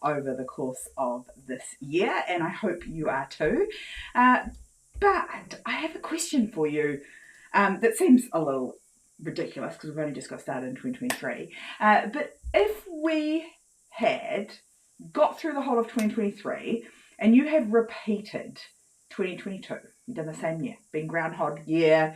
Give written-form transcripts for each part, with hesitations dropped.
over the course of this year, and I hope you are too. But I have a question for you that seems a little ridiculous because we've only just got started in 2023. But if we had got through the whole of 2023 and you have repeated 2022, you've done the same year, been Groundhog year,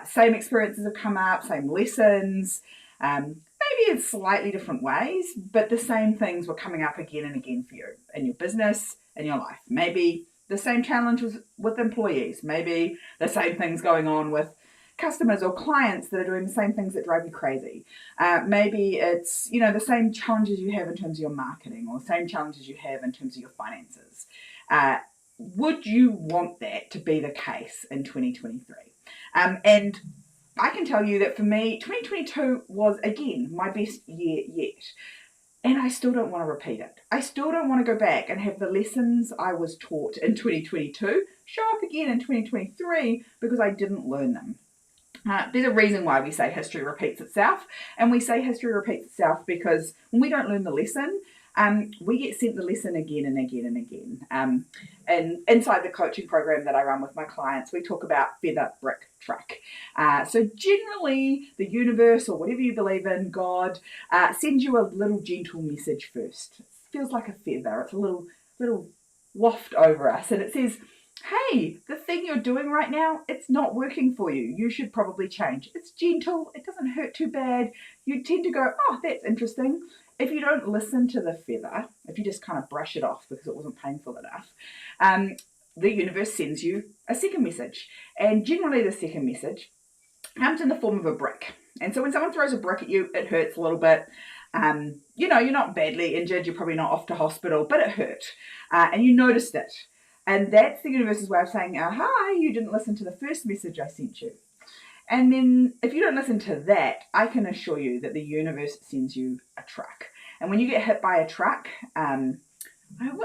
same experiences have come up, same lessons, maybe in slightly different ways, but the same things were coming up again and again for you in your business, in your life. Maybe the same challenges with employees, maybe the same things going on with customers or clients that are doing the same things that drive you crazy. Maybe it's, the same challenges you have in terms of your marketing or the same challenges you have in terms of your finances. Would you want that to be the case in 2023? And I can tell you that for me, 2022 was, again, my best year yet. And I still don't want to repeat it. I still don't want to go back and have the lessons I was taught in 2022 show up again in 2023 because I didn't learn them. There's a reason why we say history repeats itself. And we say history repeats itself because when we don't learn the lesson, we get sent the lesson again and again and again. And inside the coaching program that I run with my clients, we talk about feather, brick, truck. So generally, the universe or whatever you believe in, God, sends you a little gentle message first. It feels like a feather. It's a little waft over us. And it says, hey, the thing you're doing right now, it's not working for you. You should probably change. It's gentle. It doesn't hurt too bad. You tend to go, oh, that's interesting. If you don't listen to the feather, if you just kind of brush it off because it wasn't painful enough, the universe sends you a second message. And generally the second message comes in the form of a brick. And so when someone throws a brick at you, it hurts a little bit. You're not badly injured. You're probably not off to hospital, but it hurt. And you noticed it. And that's the universe's way of saying, aha, you didn't listen to the first message I sent you. And then if you don't listen to that, I can assure you that the universe sends you a truck. And when you get hit by a truck, I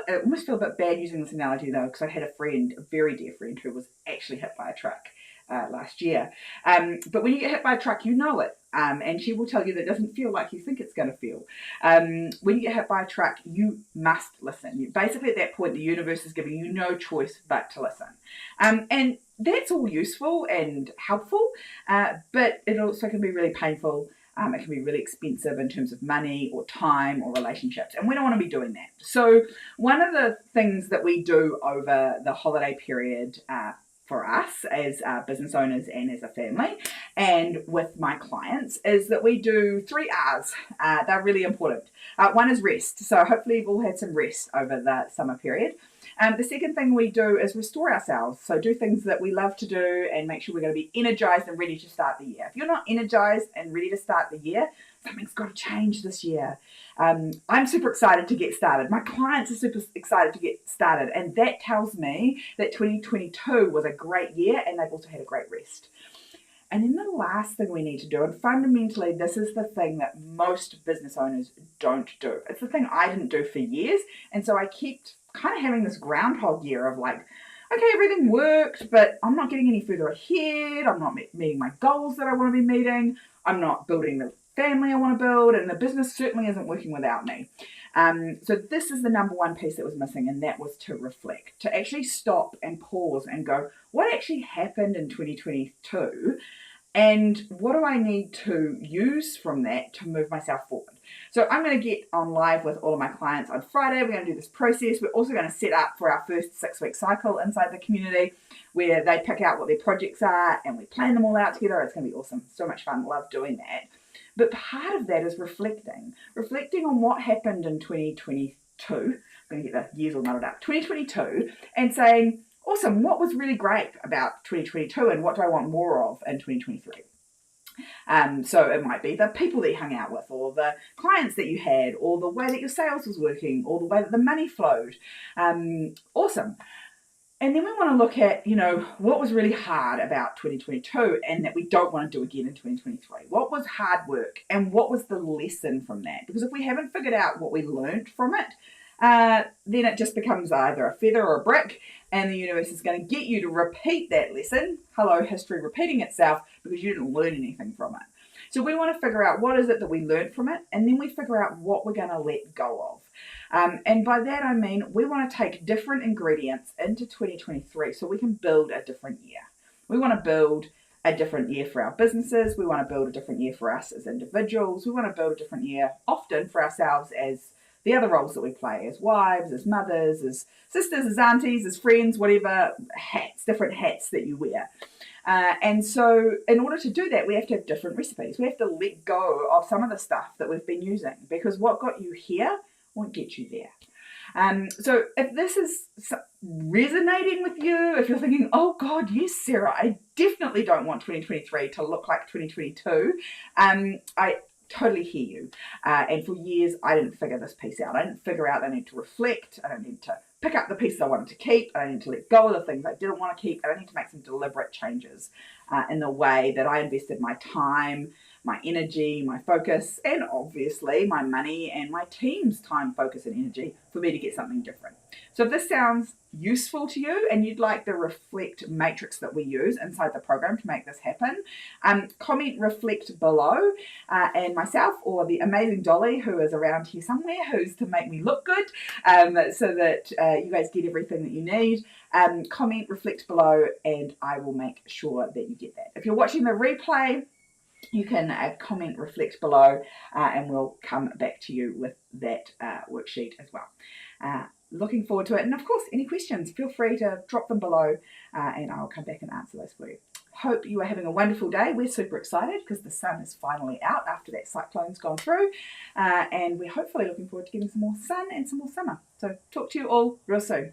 almost feel a bit bad using this analogy though, because I had a very dear friend who was actually hit by a truck last year. But when you get hit by a truck, you know it. And she will tell you that it doesn't feel like you think it's going to feel. When you get hit by a truck, you must listen. Basically, at that point, the universe is giving you no choice but to listen. And that's all useful and helpful, but it also can be really painful. It can be really expensive in terms of money or time or relationships, and we don't want to be doing that. So one of the things that we do over the holiday period for us as business owners and as a family and with my clients is that we do 3 R's. They're really important. One is rest. So hopefully you've all had some rest over the summer period. The second thing we do is restore ourselves. So do things that we love to do and make sure we're going to be energized and ready to start the year. If you're not energized and ready to start the year, something's got to change this year. I'm super excited to get started. My clients are super excited to get started. And that tells me that 2022 was a great year and they've also had a great rest. And then the last thing we need to do, and fundamentally this is the thing that most business owners don't do. It's the thing I didn't do for years. And so I kept kind of having this groundhog year of like, okay, everything worked, but I'm not getting any further ahead. I'm not meeting my goals that I want to be meeting. I'm not building the family I want to build, and the business certainly isn't working without me. So this is the number one piece that was missing, and that was to reflect, to actually stop and pause and go, what actually happened in 2022? And what do I need to use from that to move myself forward? So I'm going to get on live with all of my clients on Friday. We're going to do this process. We're also going to set up for our first 6-week cycle inside the community where they pick out what their projects are and we plan them all out together. It's going to be awesome. So much fun. Love doing that. But part of that is reflecting on what happened in 2022. I'm going to get the years all muddled up. 2022 and saying, awesome, what was really great about 2022 and what do I want more of in 2023? So it might be the people that you hung out with or the clients that you had or the way that your sales was working or the way that the money flowed. Awesome. And then we want to look at, what was really hard about 2022 and that we don't want to do again in 2023. What was hard work and what was the lesson from that? Because if we haven't figured out what we learned from it, then it just becomes either a feather or a brick, and the universe is going to get you to repeat that lesson. Hello, history repeating itself because you didn't learn anything from it. So we want to figure out what is it that we learned from it, and then we figure out what we're going to let go of. And by that I mean we want to take different ingredients into 2023 so we can build a different year. We want to build a different year for our businesses. We want to build a different year for us as individuals. We want to build a different year often for ourselves as the other roles that we play as wives, as mothers, as sisters, as aunties, as friends, whatever hats, different hats that you wear. And so in order to do that, we have to have different recipes. We have to let go of some of the stuff that we've been using because what got you here won't get you there. So if this is resonating with you, if you're thinking, oh God, yes, Sarah, I definitely don't want 2023 to look like 2022, I totally hear you. And for years, I didn't figure this piece out. I didn't figure out I need to reflect. I don't need to pick up the pieces I wanted to keep. I need to let go of the things I didn't want to keep. And I need to make some deliberate changes in the way that I invested my time, my energy, my focus, and obviously my money and my team's time, focus, and energy for me to get something different. So if this sounds useful to you and you'd like the reflect matrix that we use inside the program to make this happen, comment reflect below, and myself or the amazing Dolly, who is around here somewhere, who's to make me look good, so that you guys get everything that you need. Comment reflect below and I will make sure that you get that. If you're watching the replay, you can comment reflect below and we'll come back to you with that worksheet as well. Looking forward to it. And of course, any questions, feel free to drop them below and I'll come back and answer those for you. Hope you are having a wonderful day. We're super excited because the sun is finally out after that cyclone's gone through. And we're hopefully looking forward to getting some more sun and some more summer. So talk to you all real soon.